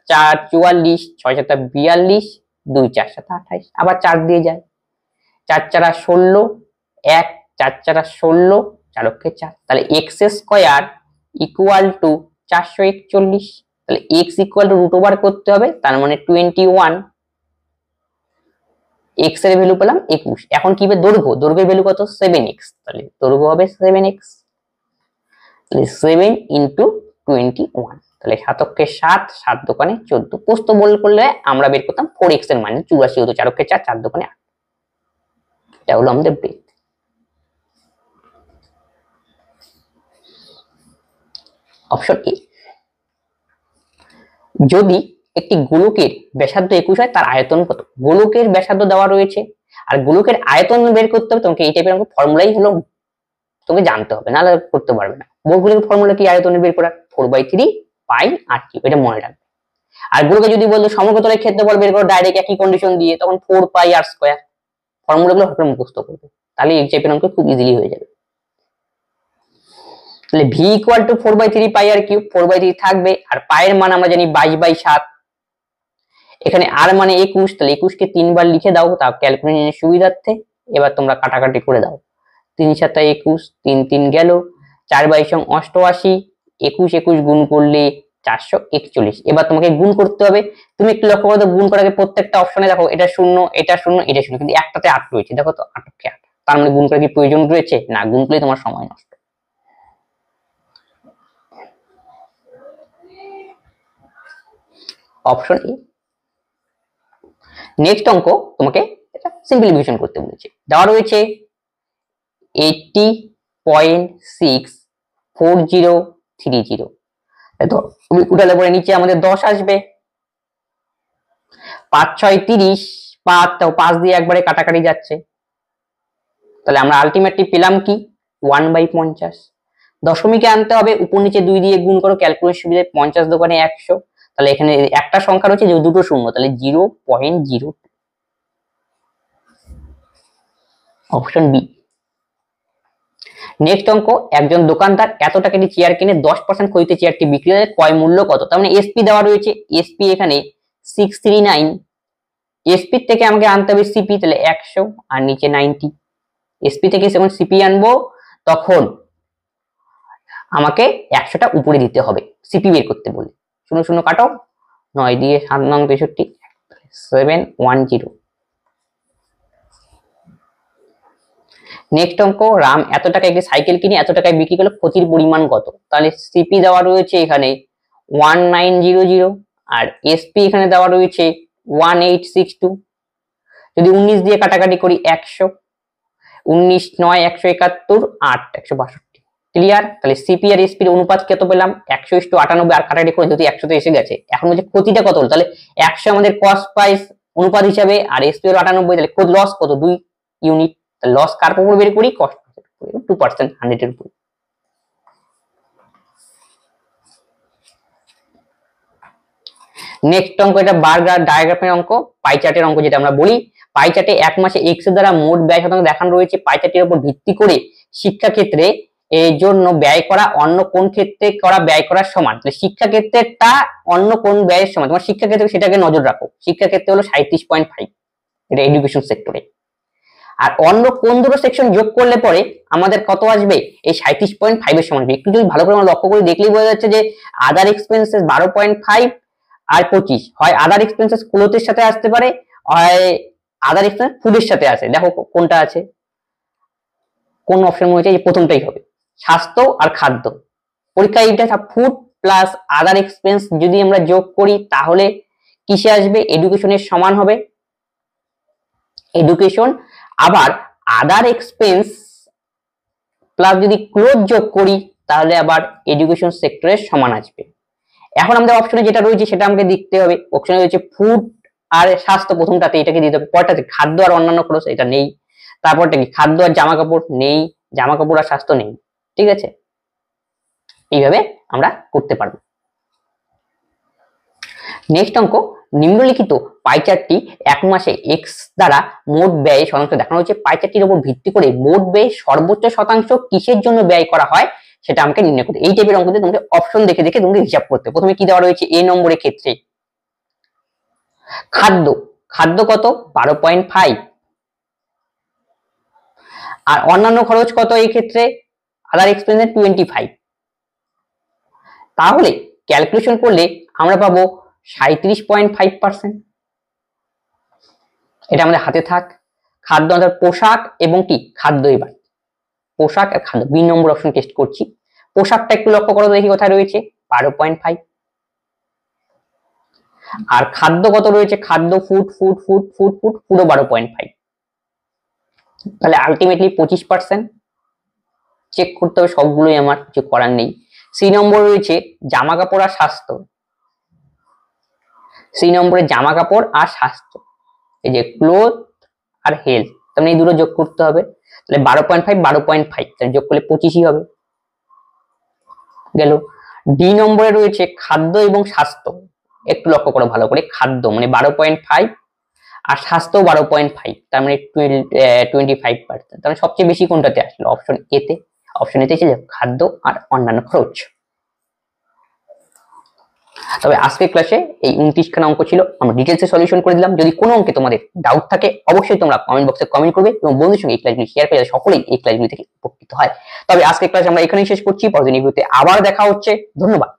[SPEAKER 1] 44, 6 7 42, 2 4 7 28, আবার 4 দিয়ে যায়, 4 4 16, 1 4 4 16, 4 4, তাহলে x স্কয়ার ইকুয়াল টু 441। তাহলে x equal to root over করতে হবে, তার মানে 21, x এর ভ্যালু পেলাম 21। এখন কি হবে, দৈর্ঘ্যের ভ্যালু কত 7x, তাহলে দৈর্ঘ্য হবে 7x, তাহলে 7 ইনটু 21, তাহলে 7 7, 7 দোকানে 14। প্রস্থ বল করলে আমরা বের করতাম 4x এর মান 84, হতো 4 4, 4 দোকানে 8। এটা হলো আমাদের ব্রেথ। Option A. যদি একটি গোলকের ব্যাসার্ধ 21 হয় তার আয়তন কত? গোলকের ব্যাসার্ধ দেওয়া রয়েছে আর গোলকের আয়তন বের করতে হবে, তোমাকে এই টাইপের ফর্মুলাই হলো তোমাকে জানতে হবে, নাহলে করতে পারবে না। গোলকের ফর্মুলা কি আয়তন বের করার? 4/3 পাই আর কিউ, এটা মনে রাখবে। আর গোলকে যদি বলতো সমগ্রতলের ক্ষেত্রফল বের করো ডাইরেক্ট একই কন্ডিশন দিয়ে, তখন 4 পাই আর স্কয়ার, ফর্মুলাগুলো হঠাৎ মুখস্থ করবে, তাহলে এই টাইপের অঙ্ক খুব ইজিলি হয়ে যাবে। তাহলে v ইকুয়াল টু 4/3 পাই আর কিউব, 4/3 থাকবে আর পায়ের মান আমরা জানি 22/7, এখানে আর মানে 21, তাহলে 21 কে 3 বার লিখে দাও তা ক্যালকুলেশনের সুবিধার্থে। এবার তোমরা কাটাকাটি করে দাও, 3 × 7 = 21, 3 3 গেল, 4/88, 21 গুণ করলে 441। এবার তোমাকে গুণ করতে হবে। তুমি একটু লক্ষ্য করো, গুণ করার আগে প্রত্যেকটা অপশনে দেখো এটা 0 এটা 0 এটা 0, কিন্তু একটাতে 8 রয়েছে, দেখো তো 8 কে 8, তার মানে গুণ করার কি প্রয়োজন রয়েছে? না, গুণ করলে তোমার সময় নষ্ট। Option A. নেক্সট অঙ্ক তোমাকে এটা সিম্পলিফিকেশন করতে বলেছে, দেওয়া রয়েছে 80.64030। তো তুমি উঠালে পরে নিচে আমাদের 10 আসবে, 5 6 30, 5 দিয়ে একবারে কাটাকাটি যাচ্ছে, তাহলে আমরা আলটিমেটলি পেলাম কি 1/50। দশমিকে আনতে হবে, উপর নিচে 2 দিয়ে গুণ করো ক্যালকুলেশন সুবিধায়, 50 দোকানে 100, তাহলে এখানে একটা সংখ্যা রয়েছে যে দুটো শূন্য, তাহলে 0.02। Option B. নেক্সট অঙ্ক, একজন দোকানদার এত টাকা দিয়ে চেয়ার কিনে 10% ক্ষতিতে চেয়ারটি বিক্রি হয়, ক্রয় মূল্য কত? তার মানে এসপি দেওয়া রয়েছে, এসপি এখানে 639, এসপি থেকে আমাকে আনতে হবে সিপি, তাহলে 100 আর নিচে 90। এসপি থেকে যখন সিপি আনবো তখন আমাকে 100টা উপরে দিতে হবে সিপি বের করতে বলে। 0 0 কাটো, 9 দিয়ে 7 9 63, 710। নেক্সট অঙ্ক, রাম এত টাকা একটি সাইকেল কিনে এত টাকায় বিক্রি করলো, ক্ষতির পরিমাণ কত? তাহলে সিপি দেওয়া রয়েছে এখানে 1900 আর এসপি এখানে দেওয়া রয়েছে 1862। যদি 19 দিয়ে কাটাকাটি করি 100, 19 9 171, 8 162। ক্লিয়ার? তাহলে সিপি আর এসপি এর অনুপাত কত পেলাম? 100:98, আর কাটাকাটি করে যদি 100 তে এসে গেছে, এখন হচ্ছে ক্ষতিটা কত হলো? তাহলে 100 আমাদের কস্ট প্রাইস অনুপাত হিসাবে আর এসপি হলো 98, তাহলে লস কত? 2 ইউনিট। তাহলে লস কার উপর বের করি? কস্ট 2%, 100 এর উপর। নেক্সট অঙ্ক, এটা বার ডায়াগ্রামের অঙ্ক, পাই চার্টের অঙ্ক যেটা আমরা বলি। পাই চার্টে এক মাসে এক্স এর দ্বারা মোট ব্যয় শতাংশ দেখানো রয়েছে। পাই চার্টের উপর ভিত্তি করে শিক্ষা ক্ষেত্রে এর জন্য ব্যয় করা অন্য কোন ক্ষেত্রে করা ব্যয় করার সমান, তাহলে শিক্ষা ক্ষেত্রেটা অন্য কোন ব্যয়ের সমান, তোমার শিক্ষা ক্ষেত্রে সেটাকে নজর রাখো। শিক্ষা ক্ষেত্রে হলো 37.5, এটা এডুকেশন সেক্টরে। আর অন্য কোন দুটো সেকশন যোগ করলে পরে আমাদের কত আসবে? এই 37.5 এর সমান। একটু যদি ভালো করে লক্ষ্য করে দেখলেই বোঝা যাচ্ছে যে আদার এক্সপেন্সেস 12.5 আর 25, হয় আদার এক্সপেন্সেস ক্লোথের সাথে আসতে পারে, হয় আদার এক্সপেন্স ফুডের সাথে আছে। দেখো কোনটা আছে, কোন অপশন মনে হচ্ছে এই প্রথমটাই হবে, স্বাস্থ্য আর খাদ্য। পরীক্ষায় এটা ফুড প্লাস আদার এক্সপেন্স যদি আমরা যোগ করি তাহলে কিসে আসবে? এডুকেশনের সমান হবে এডুকেশন। আবার আদার এক্সপেন্স প্লাস যদি ক্লোথ যোগ করি তাহলে আবার এডুকেশন সেক্টরের সমান আসবে। এখন আমাদের অপশনে যেটা রয়েছে সেটা আমাকে দেখতে হবে। অপশনে রয়েছে ফুড আর স্বাস্থ্য, প্রথমটাতে এটাকে দিতে হবে, পরটাতে খাদ্য আর অন্যান্য খরচ, এটা নেই। তারপরটা কি? খাদ্য আর জামা কাপড় নেই, জামা কাপড় আর স্বাস্থ্য নেই। ঠিক আছে, এইভাবে আমরা করতে পারবো। নেক্সট অঙ্ক, নিম্নলিখিত পাই চার্টটি এক মাসে এক্স দ্বারা মোট ব্যয় শতাংশ দেখানো হয়েছে। পাই চার্টটির উপর ভিত্তি করে মোট ব্যয় সর্বোচ্চ শতাংশ কিসের জন্য ব্যয় করা হয় সেটা আমাকে নির্ণয় করতে। এই টাইপের অঙ্কতে তোমাকে অপশন দেখে দেখে তোমাকে হিসাব করতে। প্রথমে কি দেওয়া রয়েছে? এ নম্বরের ক্ষেত্রে খাদ্য, খাদ্য কত? 12.5, আর অন্যান্য খরচ কত এই ক্ষেত্রে? আদার এক্সপেন্সেস 25। তাহলে ক্যালকুলেশন করলে আমরা পাবো 37.5%। এটা আমাদের হাতে থাক। খাদ্য আমাদের পোশাক এবং কি খাদ্য, এবার পোশাক আর খাদ্য, বি নম্বর অপশন টেস্ট করছি। পোশাকটা একটু লক্ষ্য করো দেখি কোথায় রয়েছে, 12.5। আর খাদ্য কত রয়েছে? খাদ্য food food food food food পুরো 12.5, তাহলে আলটিমেটলি 25%। চেক করতে হবে সবগুলোই, আমার কিছু করার নেই। সি নম্বর রয়েছে জামা কাপড় আর স্বাস্থ্য, সি নম্বরে জামা কাপড় আর স্বাস্থ্য, এই যে ক্লোথ আর হেলথ, তাহলে এই দুটো যোগ করতে হবে। তাহলে 12.5 12.5, তাহলে যোগ করলে 25ই হবে। গেল। ডি নম্বরে রয়েছে খাদ্য এবং স্বাস্থ্য, একটু লক্ষ্য করো ভালো করে, খাদ্য মানে 12.5 আর স্বাস্থ্য 12.5, তার মানে 25%। তার মানে সবচেয়ে বেশি কোনটাতে আসলো? অপশন এ তে। অপশন এ তে ছিল খাদ্য আর অন্যান্য খরচ। তবে আজকের ক্লাসে এই 29খানা অঙ্ক ছিল, আমরা ডিটেলসে সলিউশন করে দিলাম। যদি কোনো অঙ্কে তোমাদের ডাউট থাকে অবশ্যই তোমরা কমেন্ট বক্সে কমেন্ট করবে এবং বন্ধুদের সঙ্গে এই ক্লাসগুলি শেয়ার করে সকলেই এই ক্লাসগুলি থেকে উপকৃত হয়। তবে আজকের ক্লাস আমরা এখানেই শেষ করছি, পরবর্তী ভিডিওতে আবার দেখা হচ্ছে। ধন্যবাদ।